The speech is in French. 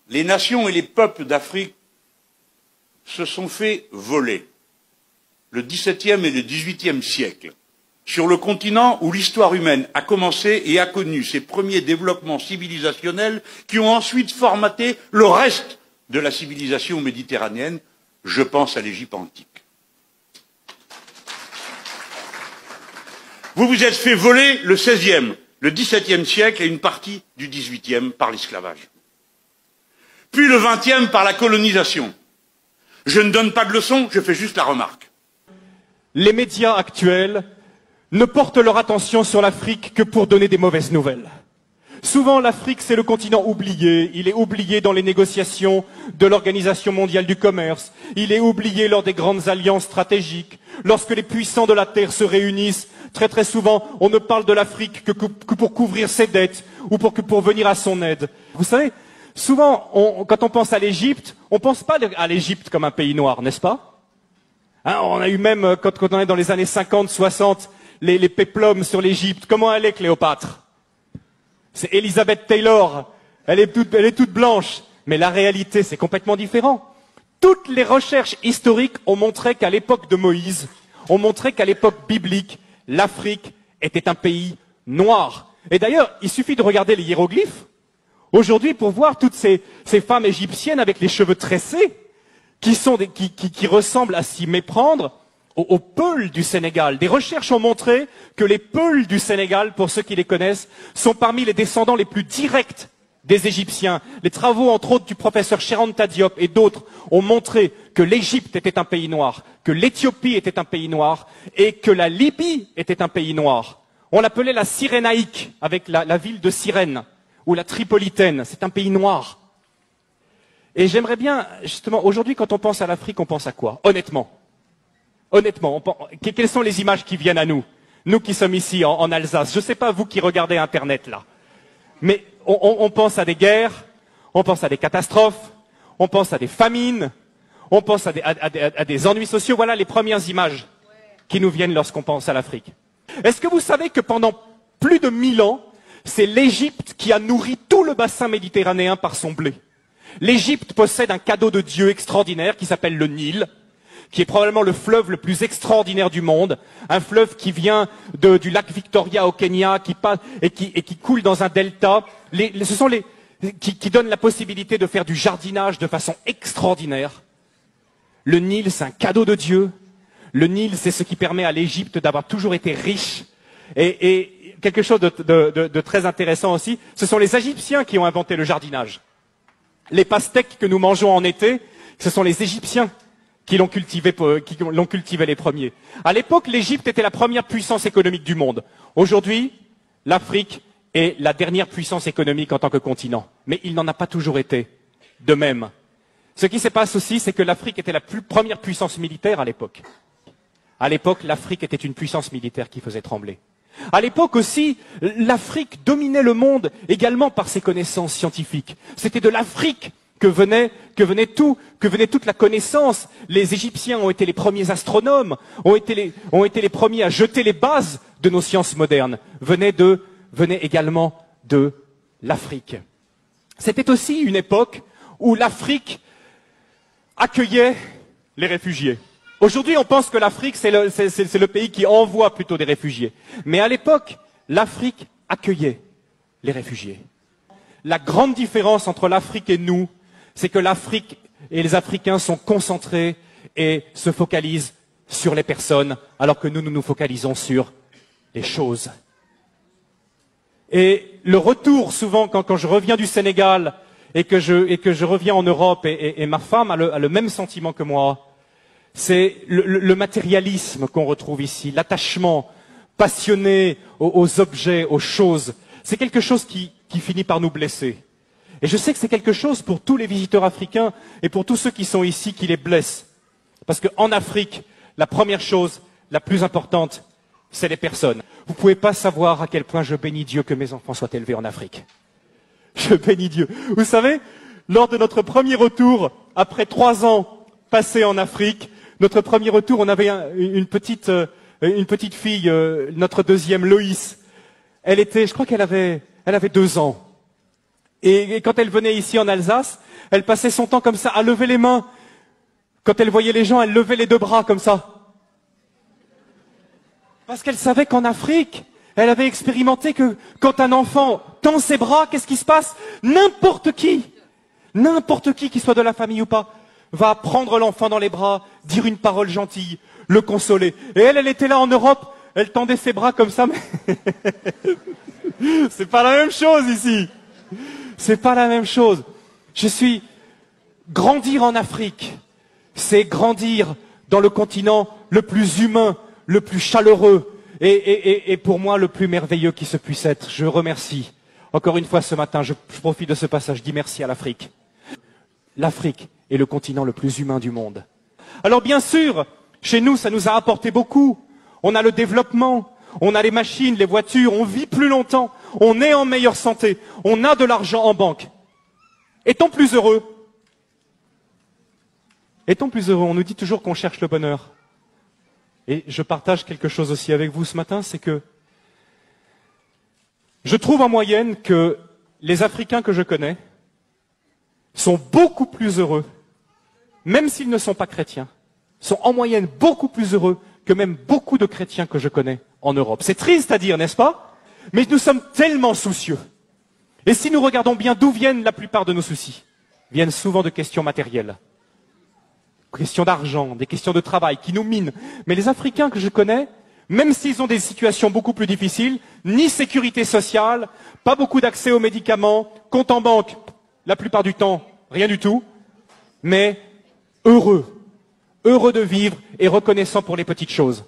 les nations et les peuples d'Afrique se sont fait voler le XVIIe et le XVIIIe siècle sur le continent où l'histoire humaine a commencé et a connu ses premiers développements civilisationnels qui ont ensuite formaté le reste de la civilisation méditerranéenne. Je pense à l'Égypte antique. Vous vous êtes fait voler le XVIe, le XVIIe siècle et une partie du XVIIIe par l'esclavage. Puis le XXe par la colonisation. Je ne donne pas de leçons, je fais juste la remarque. Les médias actuels ne portent leur attention sur l'Afrique que pour donner des mauvaises nouvelles. Souvent, l'Afrique, c'est le continent oublié. Il est oublié dans les négociations de l'Organisation mondiale du commerce. Il est oublié lors des grandes alliances stratégiques. Lorsque les puissants de la Terre se réunissent, très souvent, on ne parle de l'Afrique que pour couvrir ses dettes ou pour venir à son aide. Vous savez, souvent, quand on pense à l'Égypte, on ne pense pas à l'Égypte comme un pays noir, n'est-ce pas? Hein, on a eu même, quand on est dans les années 50, 60, les péplums sur l'Égypte. Comment elle est, Cléopâtre? C'est Elizabeth Taylor, elle est toute blanche, mais la réalité c'est complètement différent. Toutes les recherches historiques ont montré qu'à l'époque de Moïse, ont montré qu'à l'époque biblique, l'Afrique était un pays noir. Et d'ailleurs, il suffit de regarder les hiéroglyphes aujourd'hui pour voir toutes ces femmes égyptiennes avec les cheveux tressés qui ressemblent à s'y méprendre aux Peuls du Sénégal. Des recherches ont montré que les Peuls du Sénégal, pour ceux qui les connaissent, sont parmi les descendants les plus directs des Égyptiens. Les travaux, entre autres, du professeur Cheranta Diop et d'autres ont montré que l'Égypte était un pays noir, que l'Éthiopie était un pays noir et que la Libye était un pays noir. On l'appelait la Cyrénaïque, avec la ville de Cyrène, ou la Tripolitaine. C'est un pays noir. Et j'aimerais bien, justement, aujourd'hui, quand on pense à l'Afrique, on pense à quoi? Honnêtement, quelles sont les images qui viennent à nous? Nous qui sommes ici en Alsace. Je ne sais pas vous qui regardez Internet là. Mais on pense à des guerres, on pense à des catastrophes, on pense à des famines, on pense à des ennuis sociaux. Voilà les premières images qui nous viennent lorsqu'on pense à l'Afrique. Est-ce que vous savez que pendant plus de 1000 ans, c'est l'Égypte qui a nourri tout le bassin méditerranéen par son blé? L'Égypte possède un cadeau de Dieu extraordinaire qui s'appelle le Nil, qui est probablement le fleuve le plus extraordinaire du monde, un fleuve qui vient du lac Victoria au Kenya, qui coule dans un delta. Ce sont qui donnent la possibilité de faire du jardinage de façon extraordinaire. Le Nil, c'est un cadeau de Dieu. Le Nil, c'est ce qui permet à l'Égypte d'avoir toujours été riche. Et quelque chose de très intéressant aussi, ce sont les Égyptiens qui ont inventé le jardinage. Les pastèques que nous mangeons en été, ce sont les Égyptiens qui l'ont cultivé les premiers. À l'époque, l'Égypte était la première puissance économique du monde. Aujourd'hui, l'Afrique est la dernière puissance économique en tant que continent. Mais il n'en a pas toujours été de même. Ce qui se passe aussi, c'est que l'Afrique était la première puissance militaire à l'époque. À l'époque, l'Afrique était une puissance militaire qui faisait trembler. À l'époque aussi, l'Afrique dominait le monde également par ses connaissances scientifiques. C'était de l'Afrique que venait toute la connaissance. Les Égyptiens ont été les premiers astronomes, ont été les premiers à jeter les bases de nos sciences modernes. Venait également de l'Afrique. C'était aussi une époque où l'Afrique accueillait les réfugiés. Aujourd'hui, on pense que l'Afrique, c'est le pays qui envoie plutôt des réfugiés. Mais à l'époque, l'Afrique accueillait les réfugiés. La grande différence entre l'Afrique et nous, c'est que l'Afrique et les Africains sont concentrés et se focalisent sur les personnes, alors que nous nous focalisons sur les choses. Et le retour, souvent, quand je reviens du Sénégal et que je reviens en Europe, et ma femme a le même sentiment que moi, c'est le matérialisme qu'on retrouve ici, l'attachement passionné aux objets, aux choses. C'est quelque chose qui finit par nous blesser. Et je sais que c'est quelque chose pour tous les visiteurs africains et pour tous ceux qui sont ici qui les blessent. Parce qu'en Afrique, la première chose, la plus importante, c'est les personnes. Vous ne pouvez pas savoir à quel point je bénis Dieu que mes enfants soient élevés en Afrique. Je bénis Dieu. Vous savez, lors de notre premier retour, après 3 ans passés en Afrique, notre premier retour, on avait une petite fille, notre deuxième, Loïs. Je crois qu'elle avait 2 ans. Et quand elle venait ici en Alsace, elle passait son temps comme ça à lever les mains. Quand elle voyait les gens, elle levait les deux bras comme ça. Parce qu'elle savait qu'en Afrique, elle avait expérimenté que quand un enfant tend ses bras, qu'est-ce qui se passe? N'importe qui soit de la famille ou pas, va prendre l'enfant dans les bras, dire une parole gentille, le consoler. Et elle était là en Europe, elle tendait ses bras comme ça, mais c'est pas la même chose ici. C'est pas la même chose. Grandir en Afrique, c'est grandir dans le continent le plus humain, le plus chaleureux et pour moi le plus merveilleux qui se puisse être. Je remercie. Encore une fois ce matin, je profite de ce passage, je dis merci à l'Afrique. L'Afrique est le continent le plus humain du monde. Alors bien sûr, chez nous, ça nous a apporté beaucoup. On a le développement, on a les machines, les voitures, on vit plus longtemps, on est en meilleure santé, on a de l'argent en banque. Est-on plus heureux? Est-on plus heureux? On nous dit toujours qu'on cherche le bonheur. Et je partage quelque chose aussi avec vous ce matin, c'est que je trouve en moyenne que les Africains que je connais sont beaucoup plus heureux, même s'ils ne sont pas chrétiens, sont en moyenne beaucoup plus heureux que même beaucoup de chrétiens que je connais en Europe. C'est triste à dire, n'est-ce pas? Mais nous sommes tellement soucieux. Et si nous regardons bien d'où viennent la plupart de nos soucis, viennent souvent de questions matérielles. Questions d'argent, des questions de travail qui nous minent. Mais les Africains que je connais, même s'ils ont des situations beaucoup plus difficiles, ni sécurité sociale, pas beaucoup d'accès aux médicaments, compte en banque, la plupart du temps, rien du tout, mais heureux de vivre et reconnaissant pour les petites choses.